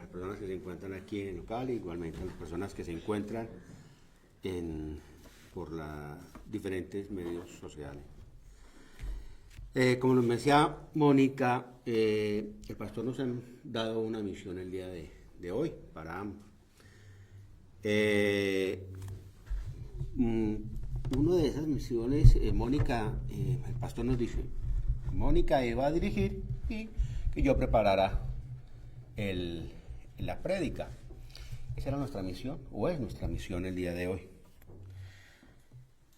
las personas que se encuentran aquí en el local, igualmente a las personas que se encuentran por los diferentes medios sociales. Como nos decía Mónica, el pastor nos ha dado una misión el día de hoy para ambos. Una de esas misiones, Mónica, el pastor nos dice, Mónica iba a dirigir y que yo preparara la prédica. Esa era nuestra misión, o es nuestra misión el día de hoy.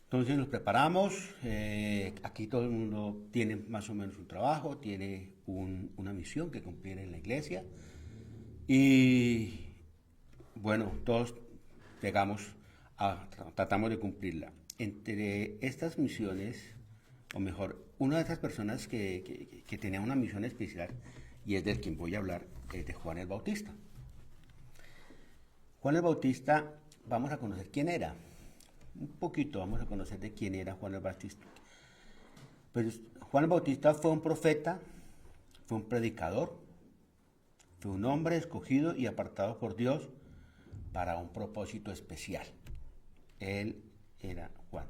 Entonces nos preparamos, aquí todo el mundo tiene más o menos un trabajo, tiene una misión que cumplir en la iglesia y bueno, todos tratamos de cumplirla. Entre estas misiones, o mejor, una de estas personas que tenía una misión especial, y es del quien voy a hablar, es de Juan el Bautista. Juan el Bautista, vamos a conocer quién era. Un poquito vamos a conocer de quién era Juan el Bautista. Pues Juan el Bautista fue un profeta, fue un predicador, fue un hombre escogido y apartado por Dios para un propósito especial. Él era Juan.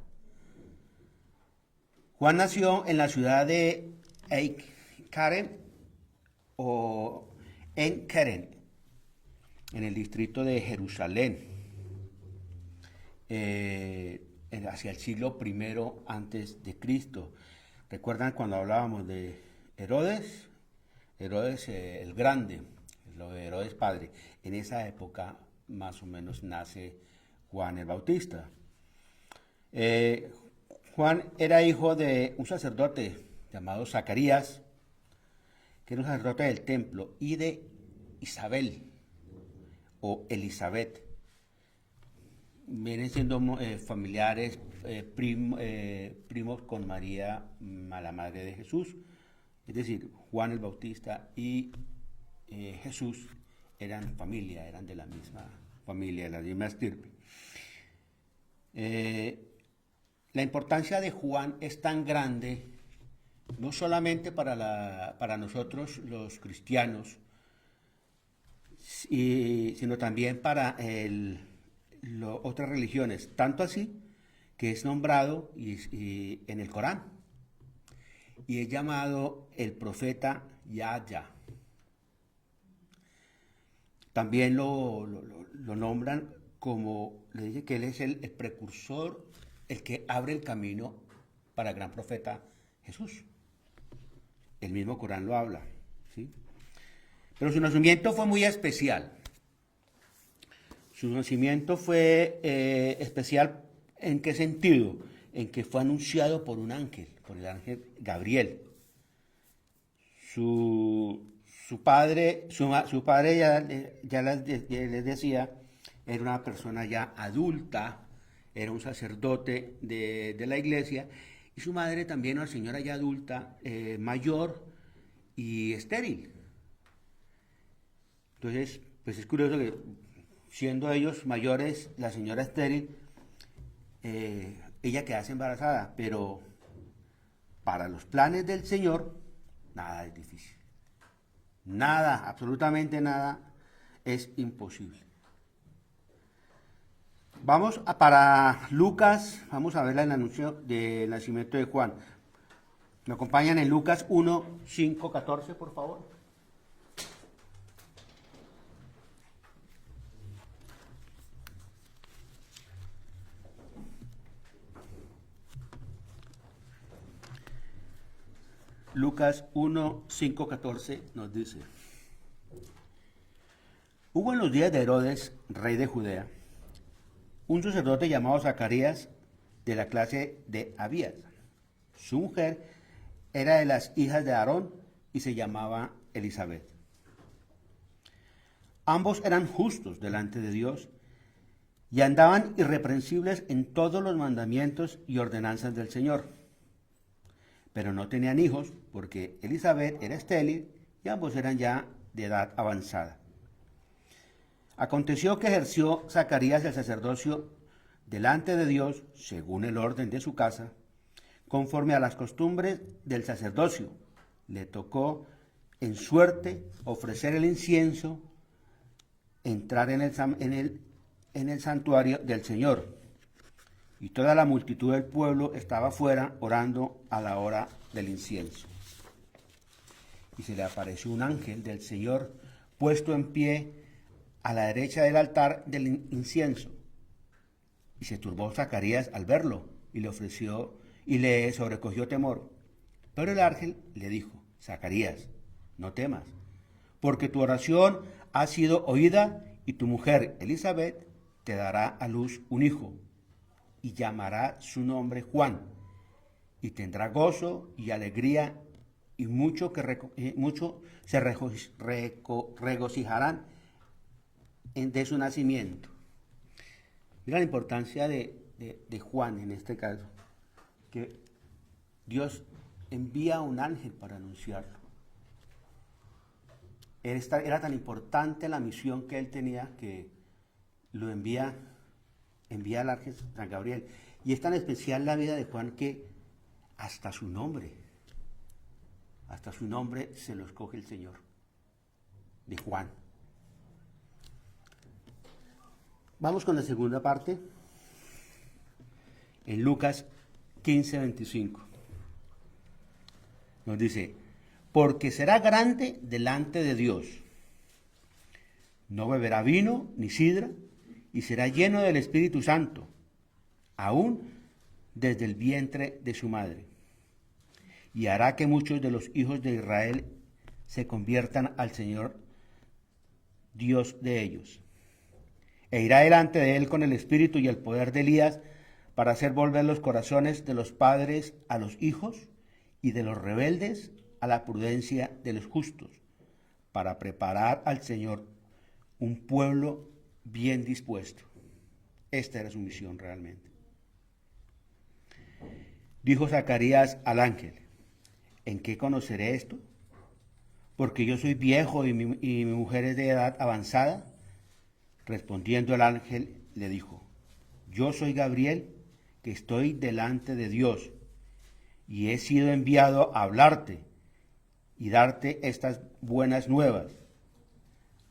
Juan nació en la ciudad de Keren o en Keren, en el distrito de Jerusalén, hacia el siglo I antes de Cristo. ¿Recuerdan cuando hablábamos de Herodes? Herodes el Grande, lo de Herodes Padre. En esa época más o menos nace Juan el Bautista. Juan era hijo de un sacerdote llamado Zacarías, que era un sacerdote del templo, y de Isabel o Elizabeth. Vienen siendo familiares, primos con María, la madre de Jesús. Es decir, Juan el Bautista y Jesús eran familia, eran de la misma familia, de la misma estirpe. La importancia de Juan es tan grande, no solamente para nosotros los cristianos, sino también para otras religiones, tanto así que es nombrado en el Corán y es llamado el profeta Yahya. También lo nombran como, le dice que él es el precursor, el que abre el camino para el gran profeta Jesús. El mismo Corán lo habla, ¿sí? Pero su nacimiento fue muy especial. Su nacimiento fue especial ¿en qué sentido? En que fue anunciado por un ángel, por el ángel Gabriel. Su padre ya les decía, era una persona ya adulta, era un sacerdote de la iglesia, y su madre también una señora ya adulta, mayor y estéril. Entonces, pues es curioso que siendo ellos mayores, la señora estéril, ella quedase embarazada, pero para los planes del Señor, nada es difícil. Nada, absolutamente nada es imposible. Vamos para Lucas, vamos a ver el anuncio del nacimiento de Juan. ¿Me acompañan en Lucas 1, 5, 14, por favor? Lucas 1, 5, 14 nos dice: Hubo en los días de Herodes, rey de Judea, un sacerdote llamado Zacarías, de la clase de Abías. Su mujer era de las hijas de Aarón y se llamaba Elizabeth. Ambos eran justos delante de Dios y andaban irreprensibles en todos los mandamientos y ordenanzas del Señor. Pero no tenían hijos porque Elizabeth era estéril y ambos eran ya de edad avanzada. Aconteció que ejerció Zacarías el sacerdocio delante de Dios, según el orden de su casa, conforme a las costumbres del sacerdocio. Le tocó en suerte ofrecer el incienso entrar en el santuario del Señor. Y toda la multitud del pueblo estaba fuera orando a la hora del incienso. Y se le apareció un ángel del Señor puesto en pie a la derecha del altar del incienso. Y se turbó Zacarías al verlo y le sobrecogió temor. Pero el ángel le dijo: Zacarías, no temas, porque tu oración ha sido oída y tu mujer Elizabeth te dará a luz un hijo y llamará su nombre Juan, y tendrá gozo y alegría, y mucho se regocijarán de su nacimiento. Mira la importancia de Juan en este caso, que Dios envía un ángel para anunciarlo. Era tan importante la misión que él tenía que lo envía al ángel San Gabriel. Y es tan especial la vida de Juan que hasta su nombre se lo escoge el Señor, de Juan. Vamos con la segunda parte, en Lucas 15:25. Nos dice: porque será grande delante de Dios. No beberá vino ni sidra, y será lleno del Espíritu Santo, aún desde el vientre de su madre. Y hará que muchos de los hijos de Israel se conviertan al Señor, Dios de ellos. E irá delante de él con el espíritu y el poder de Elías, para hacer volver los corazones de los padres a los hijos, y de los rebeldes a la prudencia de los justos, para preparar al Señor un pueblo bien dispuesto. Esta era su misión realmente. Dijo Zacarías al ángel: ¿en qué conoceré esto? Porque yo soy viejo y mi mujer es de edad avanzada. Respondiendo el ángel le dijo: yo soy Gabriel, que estoy delante de Dios, y he sido enviado a hablarte y darte estas buenas nuevas.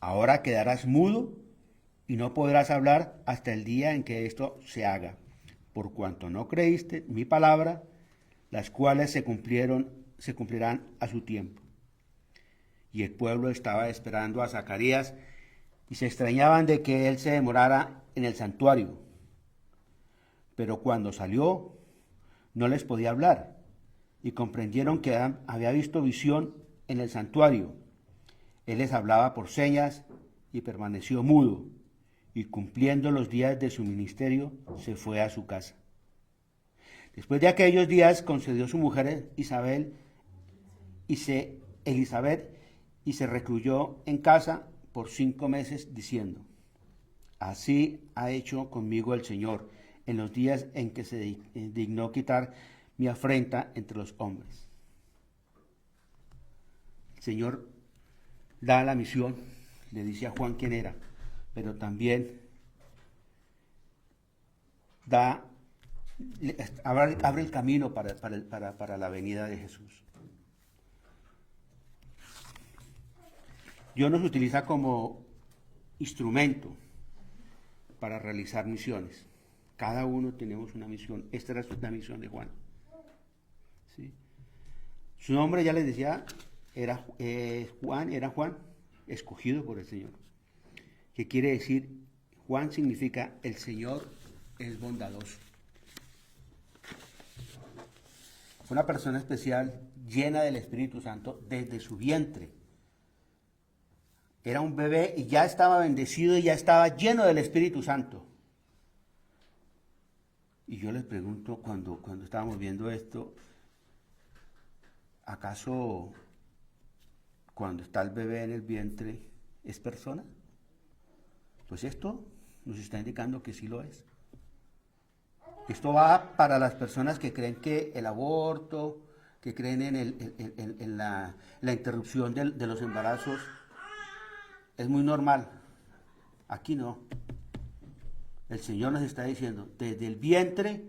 Ahora quedarás mudo y no podrás hablar hasta el día en que esto se haga, por cuanto no creíste mi palabra, las cuales se cumplirán a su tiempo. Y el pueblo estaba esperando a Zacarías y se extrañaban de que él se demorara en el santuario. Pero cuando salió, no les podía hablar, y comprendieron que había visto visión en el santuario. Él les hablaba por señas y permaneció mudo, y cumpliendo los días de su ministerio, se fue a su casa. Después de aquellos días concedió su mujer Elizabeth y se recluyó en casa por 5 meses, diciendo: así ha hecho conmigo el Señor en los días en que se dignó quitar mi afrenta entre los hombres. El Señor da la misión, le dice a Juan quién era, pero también abre el camino para la venida de Jesús. Dios nos utiliza como instrumento para realizar misiones. Cada uno tenemos una misión. Esta era la misión de Juan. ¿Sí? Su nombre, ya les decía, era Juan, escogido por el Señor. ¿Qué quiere decir? Juan significa el Señor es bondadoso. Fue una persona especial, llena del Espíritu Santo desde su vientre. Era un bebé y ya estaba bendecido y ya estaba lleno del Espíritu Santo. Y yo les pregunto, cuando estábamos viendo esto, ¿acaso cuando está el bebé en el vientre es persona? Pues esto nos está indicando que sí lo es. Esto va para las personas que creen que el aborto, que creen en la interrupción de los embarazos, es muy normal. Aquí no. El Señor nos está diciendo, desde el vientre,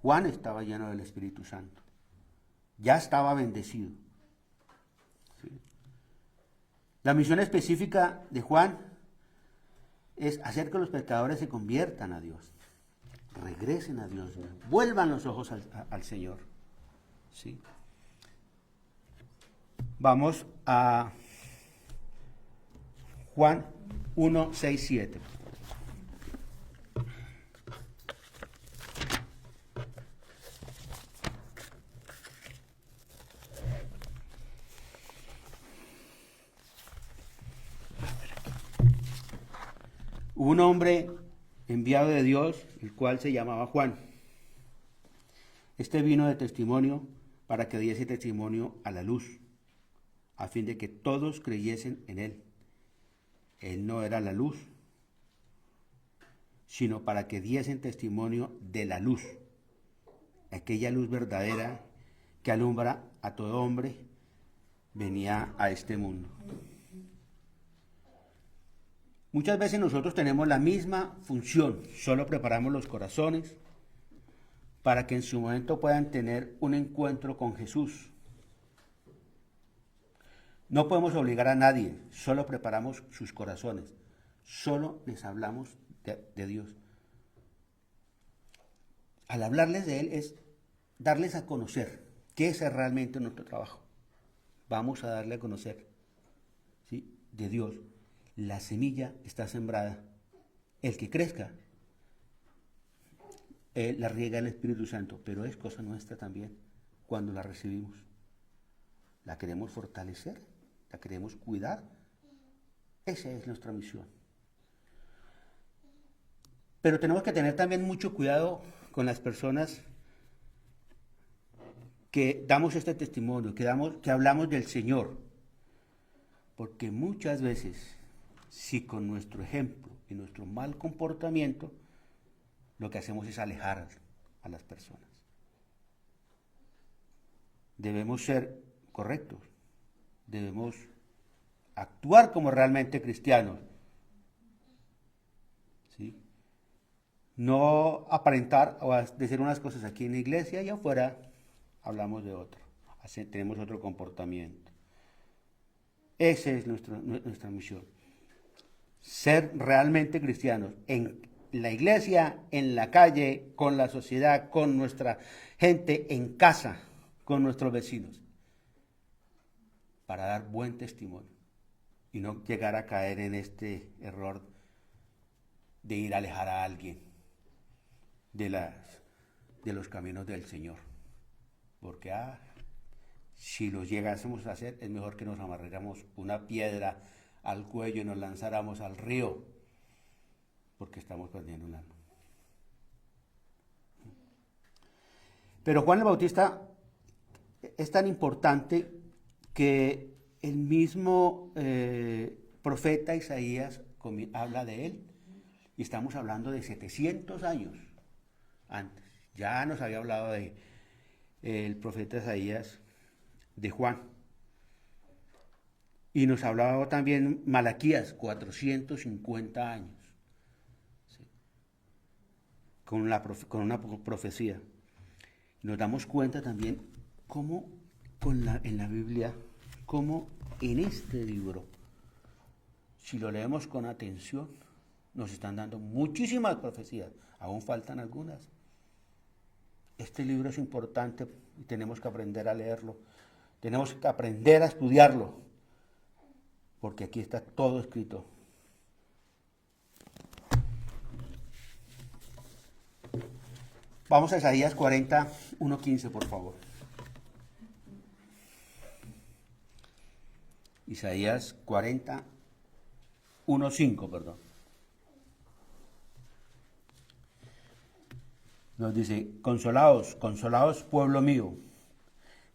Juan estaba lleno del Espíritu Santo. Ya estaba bendecido. ¿Sí? La misión específica de Juan es hacer que los pecadores se conviertan a Dios, regresen a Dios, vuelvan los ojos al Señor. ¿Sí? Vamos a Juan 1, 6, 7. Un hombre enviado de Dios, el cual se llamaba Juan. Este vino de testimonio para que diese testimonio a la luz, a fin de que todos creyesen en él. Él no era la luz, sino para que diesen testimonio de la luz, aquella luz verdadera que alumbra a todo hombre, venía a este mundo. Muchas veces nosotros tenemos la misma función, solo preparamos los corazones para que en su momento puedan tener un encuentro con Jesús. No podemos obligar a nadie, solo preparamos sus corazones, solo les hablamos de Dios. Al hablarles de Él es darles a conocer qué es realmente nuestro trabajo. Vamos a darle a conocer, ¿sí?, de Dios. La semilla está sembrada. El que crezca, la riega el Espíritu Santo, pero es cosa nuestra también cuando la recibimos. La queremos fortalecer, la queremos cuidar. Esa es nuestra misión. Pero tenemos que tener también mucho cuidado con las personas que damos este testimonio, que hablamos del Señor. Porque muchas veces, si con nuestro ejemplo y nuestro mal comportamiento, lo que hacemos es alejar a las personas. Debemos ser correctos, debemos actuar como realmente cristianos, ¿sí? No aparentar o decir unas cosas aquí en la iglesia y afuera hablamos de otro, tenemos otro comportamiento. Esa es nuestra misión. Ser realmente cristianos en la iglesia, en la calle, con la sociedad, con nuestra gente, en casa, con nuestros vecinos, para dar buen testimonio y no llegar a caer en este error de ir a alejar a alguien de los caminos del Señor. Porque si lo llegásemos a hacer, es mejor que nos amarráramos una piedra al cuello y nos lanzáramos al río, porque estamos perdiendo un alma. Pero Juan el Bautista es tan importante que el mismo profeta Isaías habla de él, y estamos hablando de 700 años antes. Ya nos había hablado de el profeta Isaías de Juan. Y nos hablaba también Malaquías, 450 años, ¿sí?, con una profecía. Nos damos cuenta también cómo en la Biblia, cómo en este libro, si lo leemos con atención, nos están dando muchísimas profecías, aún faltan algunas. Este libro es importante y tenemos que aprender a leerlo, tenemos que aprender a estudiarlo, porque aquí está todo escrito. Vamos a Isaías 40, 1:15, por favor. Isaías 40, 1:5, perdón. Nos dice: consolaos, consolaos, pueblo mío,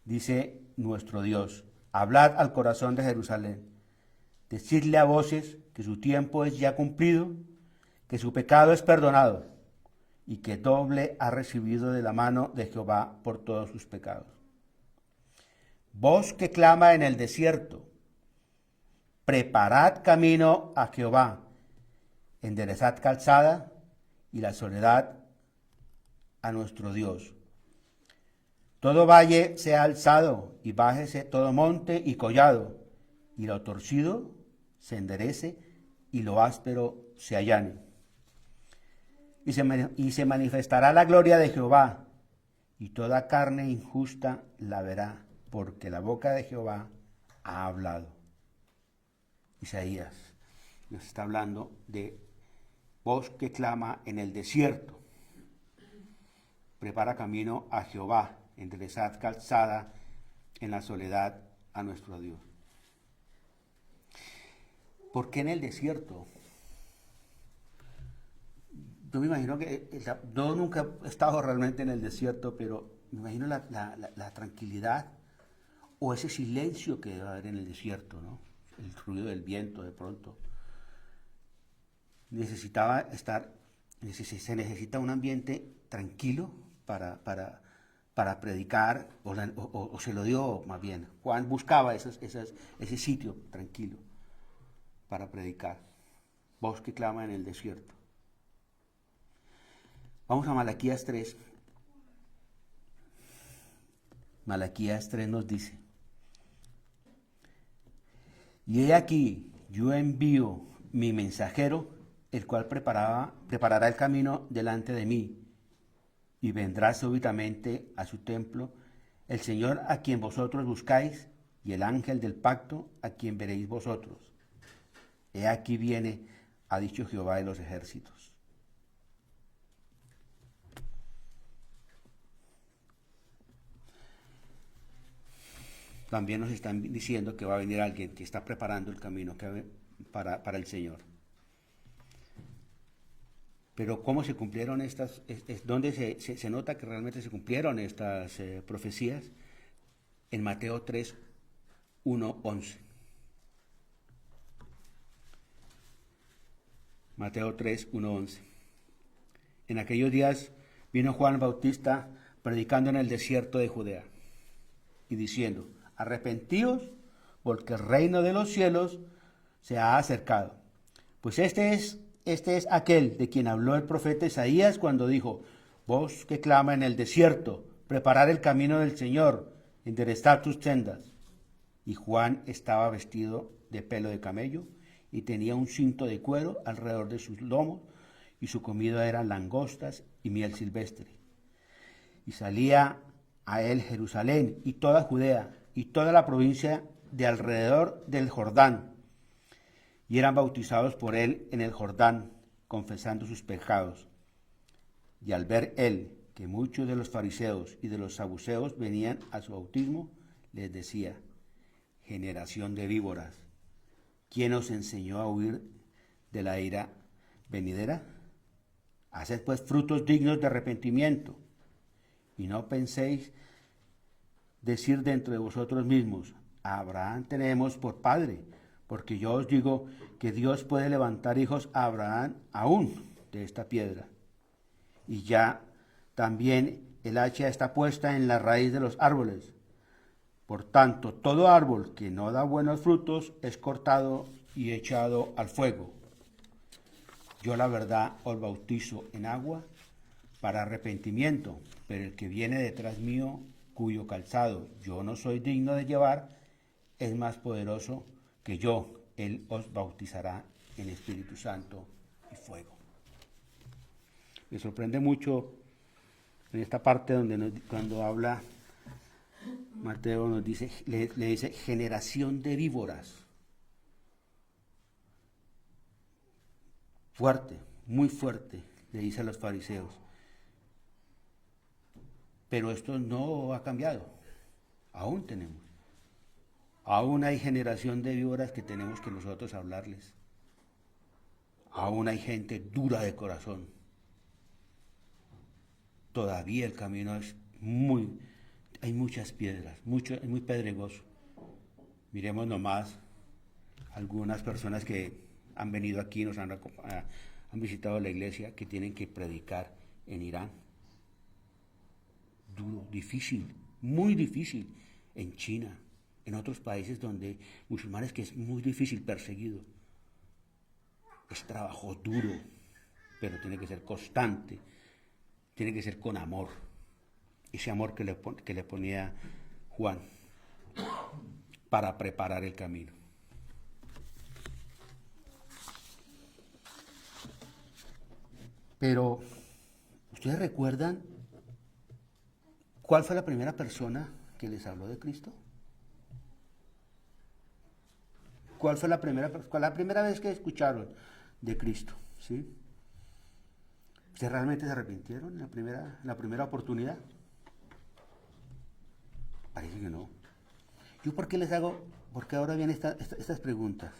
dice nuestro Dios, hablad al corazón de Jerusalén, decidle a voces que su tiempo es ya cumplido, que su pecado es perdonado, y que doble ha recibido de la mano de Jehová por todos sus pecados. Voz que clama en el desierto, preparad camino a Jehová, enderezad calzada y la soledad a nuestro Dios. Todo valle sea alzado y bájese todo monte y collado, y lo torcido se enderece y lo áspero se allane. Y se manifestará la gloria de Jehová, y toda carne injusta la verá, porque la boca de Jehová ha hablado. Isaías nos está hablando de voz que clama en el desierto. Prepara camino a Jehová, enderezad calzada en la soledad a nuestro Dios. ¿Por qué en el desierto? Yo me imagino que, yo nunca he estado realmente en el desierto, pero me imagino la tranquilidad o ese silencio que debe haber en el desierto, ¿no? El ruido del viento de pronto. Se necesita un ambiente tranquilo para predicar, o se lo dio más bien. Juan buscaba ese sitio tranquilo para predicar. Voz que clama en el desierto. Vamos a Malaquías 3. Malaquías 3 nos dice: y he aquí, yo envío mi mensajero, el cual preparará el camino delante de mí, y vendrá súbitamente a su templo el Señor a quien vosotros buscáis, y el ángel del pacto a quien veréis vosotros. He aquí viene, ha dicho Jehová de los ejércitos. También nos están diciendo que va a venir alguien que está preparando el camino para el Señor. Pero ¿cómo se cumplieron estas? ¿Dónde se nota que realmente se cumplieron estas profecías? En Mateo 3, 1, 11. Mateo 3, 1, 11. En aquellos días vino Juan Bautista predicando en el desierto de Judea y diciendo: arrepentíos, porque el reino de los cielos se ha acercado. Pues este es aquel de quien habló el profeta Isaías cuando dijo: voz que clama en el desierto, preparad el camino del Señor, enderezad sus sendas. Y Juan estaba vestido de pelo de camello y tenía un cinto de cuero alrededor de sus lomos, y su comida eran langostas y miel silvestre. Y salía a él Jerusalén y toda Judea y toda la provincia de alrededor del Jordán, y eran bautizados por él en el Jordán, confesando sus pecados. Y al ver él que muchos de los fariseos y de los saduceos venían a su bautismo, les decía: generación de víboras, ¿quién os enseñó a huir de la ira venidera? Haced pues frutos dignos de arrepentimiento, y no penséis decir dentro de vosotros mismos: a Abraham tenemos por padre, porque yo os digo que Dios puede levantar hijos a Abraham aún de esta piedra. Y ya también el hacha está puesta en la raíz de los árboles. Por tanto, todo árbol que no da buenos frutos es cortado y echado al fuego. Yo la verdad os bautizo en agua para arrepentimiento, pero el que viene detrás mío, cuyo calzado yo no soy digno de llevar, es más poderoso que yo. Él os bautizará en Espíritu Santo y fuego. Me sorprende mucho en esta parte cuando habla Mateo, nos dice, le dice generación de víboras. Fuerte, muy fuerte, le dice a los fariseos. Pero esto no ha cambiado. Aún tenemos. Aún hay generación de víboras que tenemos que nosotros hablarles. Aún hay gente dura de corazón. Todavía el camino es hay muchas piedras, es muy pedregoso. Miremos nomás algunas personas que han venido aquí, han visitado la iglesia, que tienen que predicar en Irán. Duro, difícil, muy difícil. En China, en otros países donde musulmanes, que es muy difícil, perseguido. Es trabajo duro, pero tiene que ser constante, tiene que ser con amor. Ese amor que le ponía Juan para preparar el camino. Pero, ¿ustedes recuerdan cuál fue la primera persona que les habló de Cristo? ¿Cuál fue la primera vez que escucharon de Cristo? ¿Sí? ¿Ustedes realmente se arrepintieron en la primera oportunidad? Parece que no. ¿Yo por qué les hago, por qué ahora vienen estas preguntas?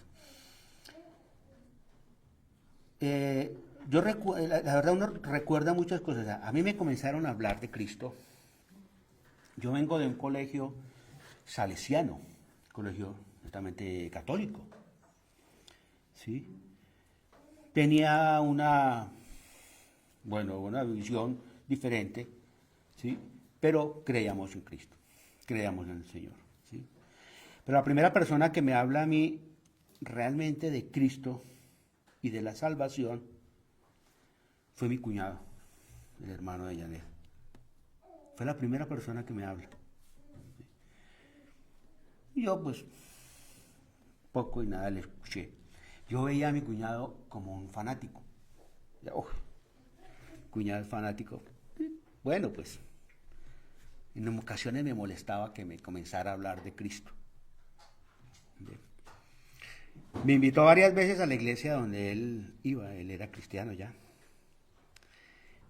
La verdad uno recuerda muchas cosas. A mí me comenzaron a hablar de Cristo. Yo vengo de un colegio salesiano, colegio netamente católico. ¿Sí? Tenía una visión diferente, ¿sí? Pero creíamos en Cristo, creíamos en el Señor, ¿sí? Pero la primera persona que me habla a mí realmente de Cristo y de la salvación fue mi cuñado, el hermano de Janet. Fue la primera persona que me habla. Y yo pues poco y nada le escuché. Yo veía a mi cuñado como un fanático. Cuñado fanático. Bueno, pues en ocasiones me molestaba que me comenzara a hablar de Cristo. Me invitó varias veces a la iglesia donde él iba, él era cristiano ya.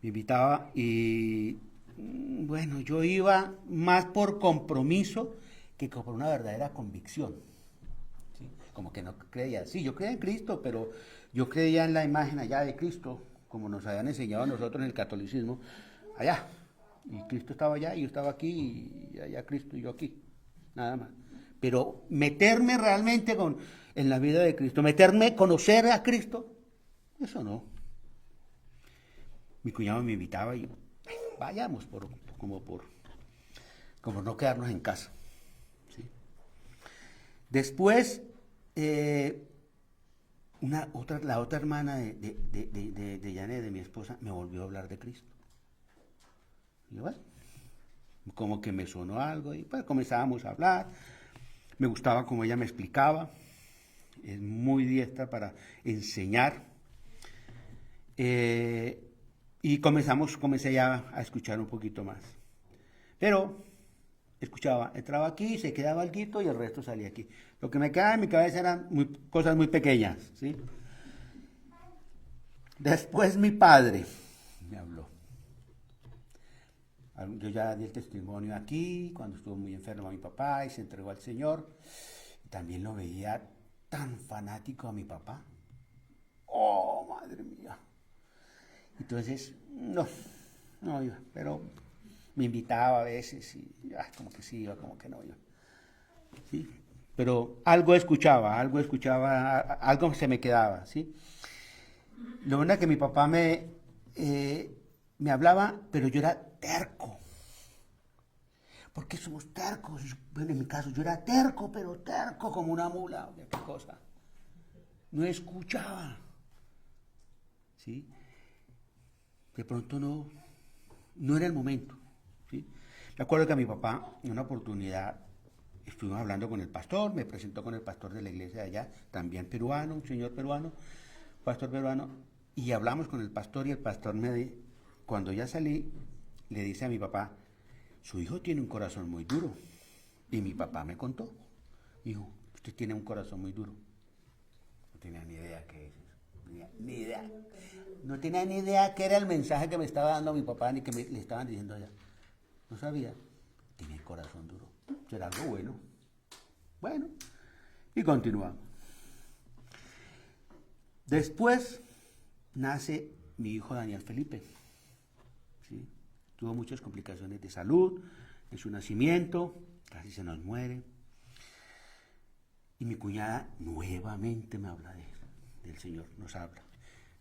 Me invitaba y bueno, yo iba más por compromiso que por una verdadera convicción. ¿Sí? Como que no creía, sí, yo creía en Cristo, pero yo creía en la imagen allá de Cristo, como nos habían enseñado a nosotros en el catolicismo, allá. Y Cristo estaba allá y yo estaba aquí, y allá Cristo y yo aquí, nada más. Pero meterme realmente en la vida de Cristo, conocer a Cristo, eso no. Mi cuñado me invitaba y vayamos como no quedarnos en casa. ¿Sí? Después, la otra hermana de Janet, de mi esposa, me volvió a hablar de Cristo. Y yo, bueno, como que me sonó algo y pues comenzábamos a hablar. Me gustaba como ella me explicaba. Es muy diestra para enseñar. Y comencé ya a escuchar un poquito más. Pero escuchaba, entraba aquí, se quedaba alguito y el resto salía aquí. Lo que me quedaba en mi cabeza eran cosas muy pequeñas, ¿sí? Después mi padre me habló. Yo ya di el testimonio aquí, cuando estuvo muy enfermo mi papá y se entregó al Señor. También lo veía tan fanático a mi papá. ¡Oh, madre mía! Entonces, no iba, pero me invitaba a veces y como que sí iba, como que no iba. ¿Sí? Pero algo escuchaba, algo se me quedaba, ¿sí? Lo bueno es que mi papá me hablaba, pero yo era terco. ¿Por qué somos tercos? Bueno, en mi caso yo era terco, pero terco como una mula, ¿qué cosa? No escuchaba, ¿sí? De pronto no era el momento, ¿sí? Me acuerdo que a mi papá, en una oportunidad, estuvimos hablando con el pastor, me presentó con el pastor de la iglesia de allá, también peruano, un señor peruano, pastor peruano, y hablamos con el pastor y el pastor cuando ya salí, le dice a mi papá, su hijo tiene un corazón muy duro. Y mi papá me contó, hijo, usted tiene un corazón muy duro. No tenía ni idea qué es eso, ni idea. No tenía ni idea qué era el mensaje que me estaba dando mi papá ni que le estaban diciendo allá. No sabía. Tiene el corazón duro. Será algo bueno. Bueno, y continuamos. Después nace mi hijo Daniel Felipe. ¿Sí? Tuvo muchas complicaciones de salud en su nacimiento, casi se nos muere. Y mi cuñada nuevamente me habla del Señor, nos habla.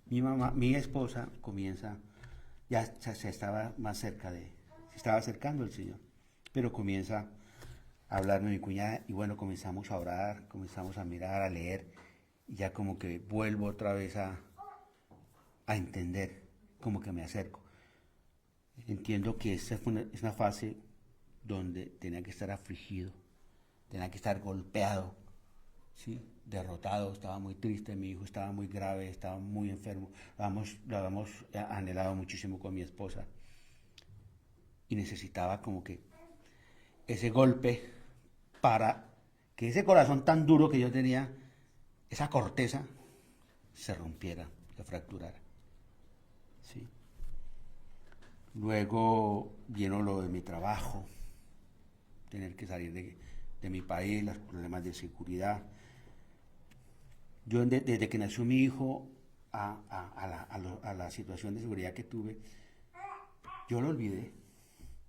Mi esposa comienza, ya se estaba más cerca se estaba acercando al Señor, pero comienza a hablarme mi cuñada y bueno, comenzamos a orar, comenzamos a mirar, a leer y ya como que vuelvo otra vez a entender, como que me acerco. Entiendo que esta es una fase donde tenía que estar afligido, tenía que estar golpeado, ¿sí? Derrotado, estaba muy triste, mi hijo estaba muy grave, estaba muy enfermo, lo habíamos anhelado muchísimo con mi esposa y necesitaba como que ese golpe para que ese corazón tan duro que yo tenía, esa corteza, se rompiera, se fracturara. ¿Sí? Luego vino lo de mi trabajo, tener que salir de mi país, los problemas de seguridad. Yo desde que nació mi hijo a la situación de seguridad que tuve, yo lo olvidé.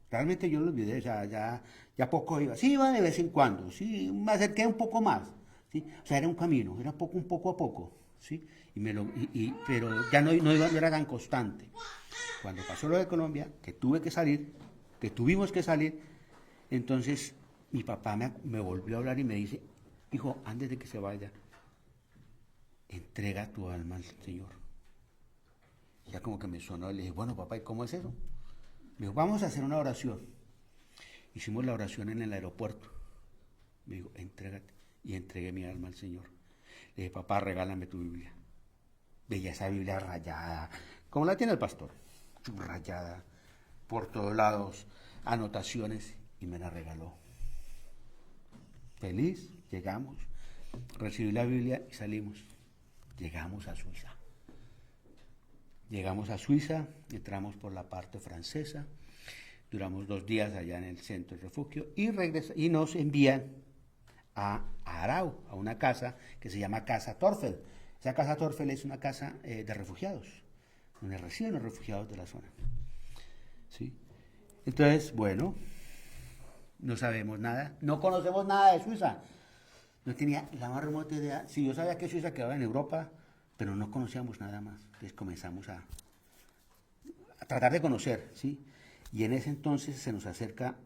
Realmente yo lo olvidé, o sea, ya poco iba. Sí, iba de vez en cuando, sí, me acerqué un poco más, ¿sí? O sea, era un camino, era un poco a poco, ¿sí? Pero ya no era tan constante. Cuando pasó lo de Colombia, que tuve que salir, que tuvimos que salir, entonces mi papá me volvió a hablar y me dice, hijo, antes de que se vaya, entrega tu alma al Señor. Ya como que me sonó, le dije, bueno papá, ¿y cómo es eso? Me dijo, vamos a hacer una oración. Hicimos la oración en el aeropuerto. Me dijo, entrégate. Y entregué mi alma al Señor. Le dije, papá, regálame tu Biblia. Veía esa Biblia rayada, como la tiene el pastor, rayada, por todos lados, anotaciones, y me la regaló. Feliz, llegamos, recibí la Biblia y salimos. Llegamos a Suiza. Llegamos a Suiza, entramos por la parte francesa, duramos 2 días allá en el centro de refugio y nos envían a Aarau, a una casa que se llama Casa Torfel. Esa Casa Torfel es una casa de refugiados, donde reciben los refugiados de la zona. ¿Sí? Entonces, bueno, no sabemos nada, no conocemos nada de Suiza. No tenía la más remota idea. Sí, yo sabía que Suiza quedaba en Europa, pero no conocíamos nada más. Entonces comenzamos a tratar de conocer, ¿sí? Y en ese entonces se nos acerca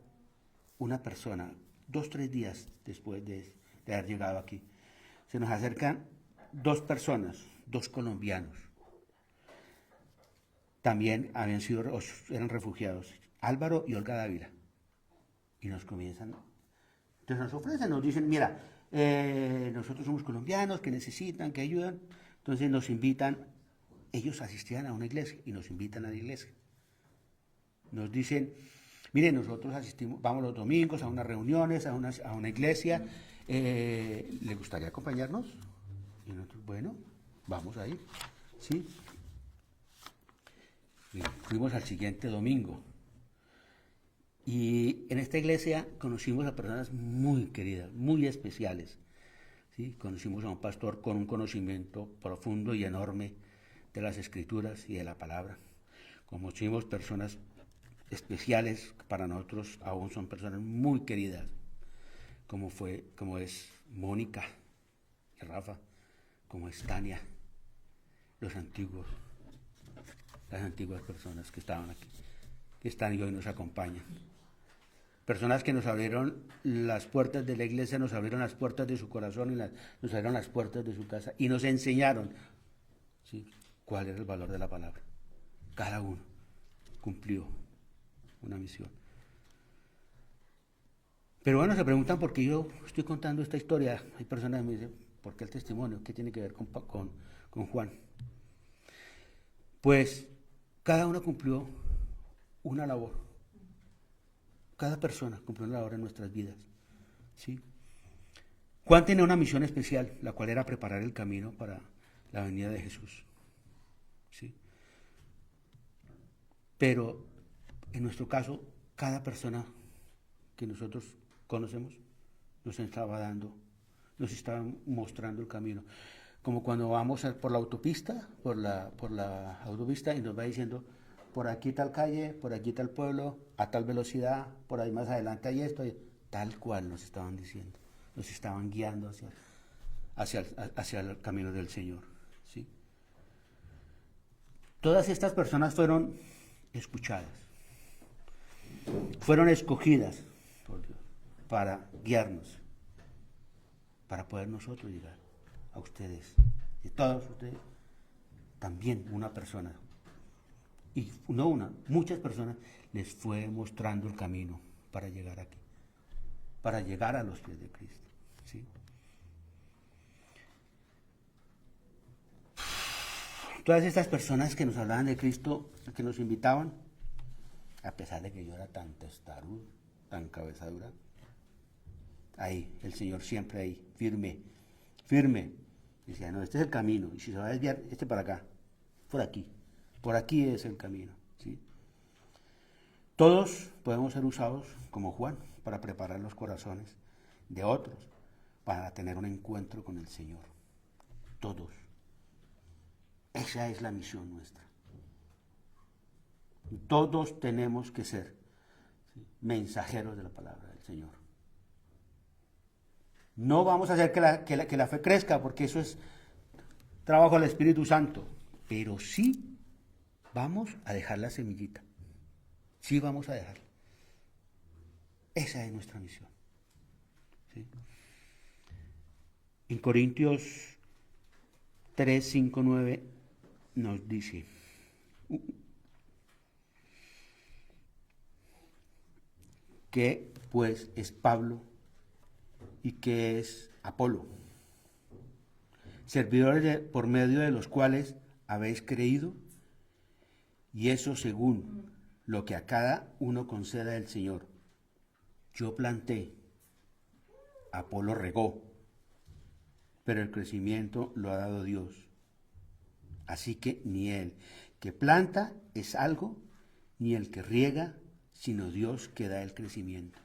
una persona, 2, 3 días después de haber llegado aquí. Se nos acercan 2 personas, 2 colombianos. También eran refugiados, Álvaro y Olga Dávila. Y nos comienzan, entonces nos ofrecen, nos dicen, mira, nosotros somos colombianos, que necesitan, que ayudan. Entonces nos invitan, ellos asistían a una iglesia y nos invitan a la iglesia. Nos dicen, miren, nosotros asistimos, vamos los domingos a unas reuniones, a una iglesia, ¿le gustaría acompañarnos? Y nosotros, bueno, vamos a ir, ¿sí? Y fuimos al siguiente domingo. Y en esta iglesia conocimos a personas muy queridas, muy especiales. ¿Sí? Conocimos a un pastor con un conocimiento profundo y enorme de las Escrituras y de la palabra. Conocimos personas especiales que para nosotros aún son personas muy queridas, como es Mónica y Rafa, como es Tania, las antiguas personas que estaban aquí, que están y hoy nos acompañan. Personas que nos abrieron las puertas de la iglesia, nos abrieron las puertas de su corazón y nos abrieron las puertas de su casa y nos enseñaron, ¿sí?, cuál era el valor de la palabra. Cada uno cumplió una misión. Pero bueno, se preguntan por qué yo estoy contando esta historia. Hay personas que me dicen, ¿por qué el testimonio? ¿Qué tiene que ver con Juan? Pues cada uno cumplió una labor. Cada persona cumplió una labor en nuestras vidas, ¿sí? Juan tenía una misión especial, la cual era preparar el camino para la venida de Jesús, ¿sí? Pero en nuestro caso, cada persona que nosotros conocemos nos estaba mostrando el camino. Como cuando vamos por la autopista, por la autopista y nos va diciendo, por aquí tal calle, por aquí tal pueblo, a tal velocidad, por ahí más adelante hay esto, tal cual nos estaban diciendo, nos estaban guiando hacia el camino del Señor, ¿sí? Todas estas personas fueron escuchadas, fueron escogidas por Dios para guiarnos, para poder nosotros llegar a ustedes, y todos ustedes, también una persona, y no una, muchas personas les fue mostrando el camino para llegar aquí, para llegar a los pies de Cristo, ¿sí? Todas estas personas que nos hablaban de Cristo, que nos invitaban, a pesar de que yo era tan testarudo, tan cabeza dura, ahí, el Señor siempre ahí, firme, firme. Decía, no, este es el camino, y si se va a desviar, este para acá, por aquí es el camino, ¿sí? Todos podemos ser usados, como Juan, para preparar los corazones de otros, para tener un encuentro con el Señor. Todos. Esa es la misión nuestra. Todos tenemos que ser, ¿sí?, mensajeros de la palabra del Señor. No vamos a hacer que la fe crezca, porque eso es trabajo del Espíritu Santo, pero sí vamos a dejar la semillita. Sí vamos a dejarla. Esa es nuestra misión, ¿sí? En Corintios 3, 5, 9 nos dice: ¿qué pues es Pablo y qué es Apolo? Servidores por medio de los cuales habéis creído, y eso según lo que a cada uno conceda el Señor. Yo planté, Apolo regó, pero el crecimiento lo ha dado Dios. Así que ni el que planta es algo, ni el que riega, sino Dios que da el crecimiento.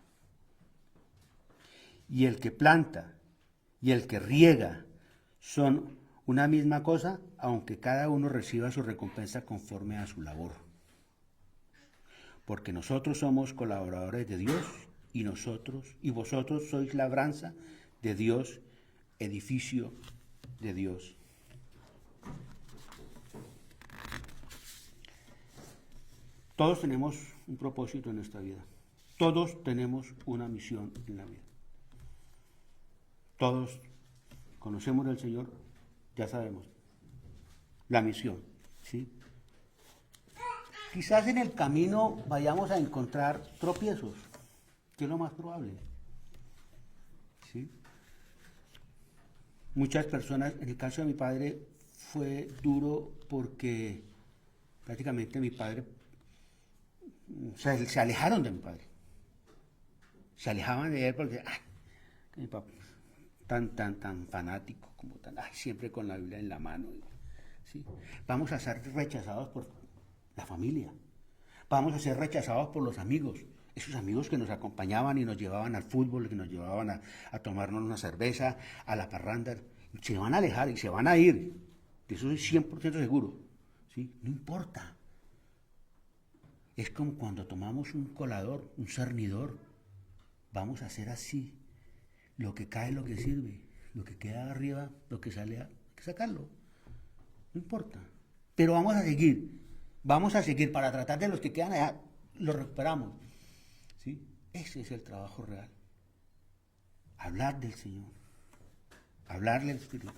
Y el que planta y el que riega son una misma cosa, aunque cada uno reciba su recompensa conforme a su labor. Porque nosotros somos colaboradores de Dios, y vosotros sois labranza de Dios, edificio de Dios. Todos tenemos un propósito en esta vida. Todos tenemos una misión en la vida. Todos conocemos al Señor, ya sabemos la misión, ¿sí? Quizás en el camino vayamos a encontrar tropiezos, que es lo más probable, ¿sí? Muchas personas, en el caso de mi padre, fue duro porque prácticamente mi padre, se alejaron de mi padre. Se alejaban de él porque, mi papá, tan fanático, como siempre con la Biblia en la mano, ¿sí? Vamos a ser rechazados por la familia. Vamos a ser rechazados por los amigos. Esos amigos que nos acompañaban y nos llevaban al fútbol, que nos llevaban a tomarnos una cerveza, a la parranda, se van a alejar y se van a ir. De eso soy 100% seguro, ¿sí? No importa. Es como cuando tomamos un colador, un cernidor. Vamos a hacer así. Lo que cae es lo que sirve. Lo que queda arriba, lo que sale, hay que sacarlo. No importa. Pero vamos a seguir. Vamos a seguir para tratar de los que quedan allá. Los recuperamos, ¿sí? Ese es el trabajo real. Hablar del Señor. Hablarle al Espíritu,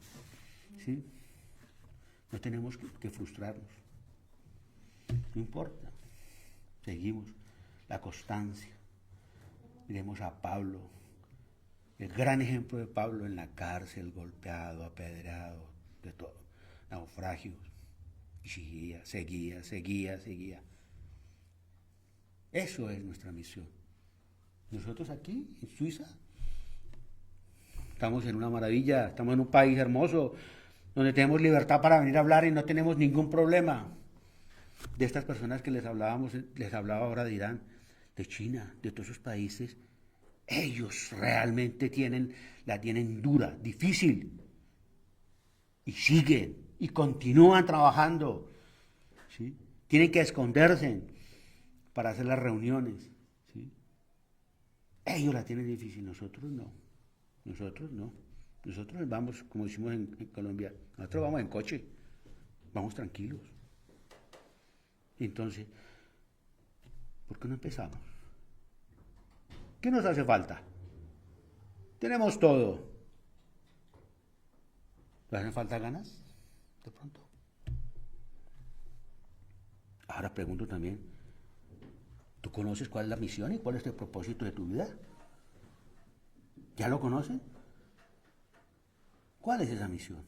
¿sí? No tenemos que frustrarnos. No importa. Seguimos. La constancia. Miremos a Pablo. El gran ejemplo de Pablo en la cárcel, golpeado, apedreado, de todo. Naufragios. Y seguía. Eso es nuestra misión. Nosotros aquí, en Suiza, estamos en una maravilla, estamos en un país hermoso, donde tenemos libertad para venir a hablar y no tenemos ningún problema. De estas personas que les hablaba ahora de Irán, de China, de todos esos países, ellos realmente la tienen dura, difícil, y siguen, y continúan trabajando, ¿sí? Tienen que esconderse para hacer las reuniones, ¿sí? Ellos la tienen difícil, nosotros no. Nosotros vamos, como decimos en Colombia, nosotros vamos en coche, vamos tranquilos. Entonces, ¿por qué no empezamos? ¿Qué nos hace falta? Tenemos todo. ¿Le hacen falta ganas? De pronto. Ahora pregunto también, ¿tú conoces cuál es la misión y cuál es el propósito de tu vida? ¿Ya lo conocen? ¿Cuál es esa misión?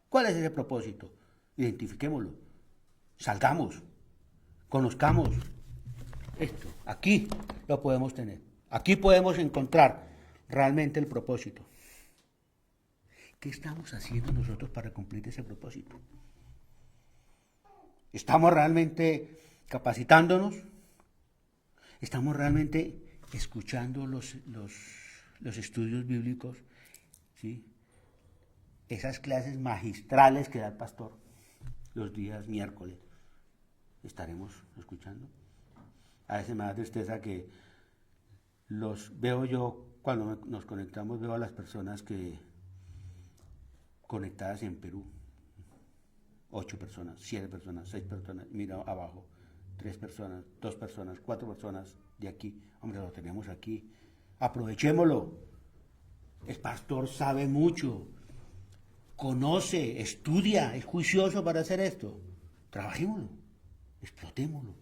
¿Cuál es ese propósito? identifiquémoslo, salgamos, conozcamos esto. Aquí lo podemos tener. Aquí podemos encontrar realmente el propósito. ¿Qué estamos haciendo nosotros para cumplir ese propósito? ¿Estamos realmente capacitándonos? ¿Estamos realmente escuchando los estudios bíblicos? ¿Sí? Esas clases magistrales que da el pastor los días miércoles. ¿Estaremos escuchando? A veces me da tristeza que los veo yo, cuando nos conectamos, veo a las personas que conectadas en Perú. 8 personas, 7 personas, 6 personas, mira abajo, 3 personas, 2 personas, 4 personas de aquí. Hombre, lo tenemos aquí. Aprovechémoslo. El pastor sabe mucho, conoce, estudia, es juicioso para hacer esto. Trabajémoslo, explotémoslo.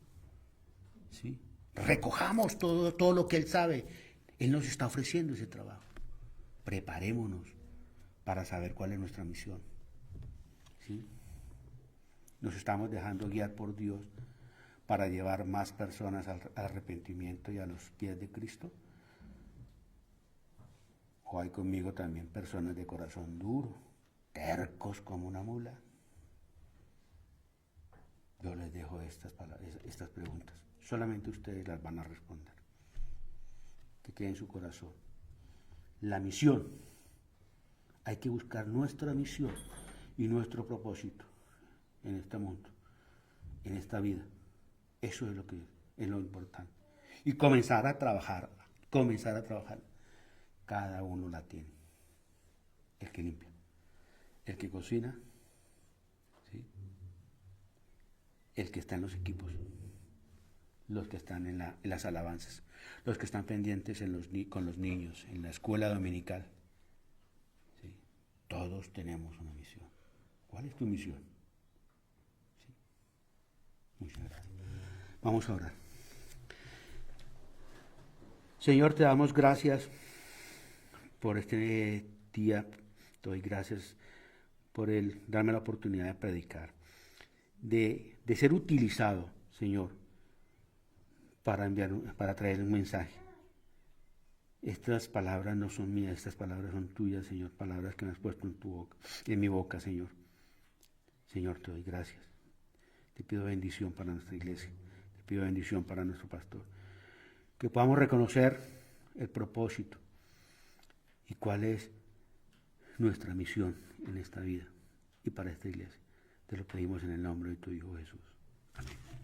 ¿Sí? Recojamos todo lo que él sabe. Él nos está ofreciendo ese trabajo. Preparémonos para saber cuál es nuestra misión. ¿Sí? Nos estamos dejando guiar por Dios para llevar más personas al arrepentimiento y a los pies de Cristo. O hay conmigo también personas de corazón duro, tercos como una mula. Yo les dejo estas preguntas. Solamente ustedes las van a responder. Que quede en su corazón. La misión. Hay que buscar nuestra misión y nuestro propósito en este mundo, en esta vida. Eso es lo que es lo importante. Y comenzar a trabajar. Cada uno la tiene. El que limpia, el que cocina, ¿sí? El que está en los equipos, los que están en las alabanzas, los que están pendientes con los niños, en la escuela dominical. ¿Sí? Todos tenemos una misión. ¿Cuál es tu misión? ¿Sí? Muchas gracias. Vamos a orar. Señor, te damos gracias por este día. Te doy gracias por darme la oportunidad de predicar, de ser utilizado, Señor, para traer un mensaje. Estas palabras no son mías, estas palabras son tuyas, Señor, palabras que me has puesto en mi boca, Señor. Señor, te doy gracias. Te pido bendición para nuestra iglesia, te pido bendición para nuestro pastor. Que podamos reconocer el propósito y cuál es nuestra misión en esta vida y para esta iglesia. Te lo pedimos en el nombre de tu Hijo Jesús. Amén.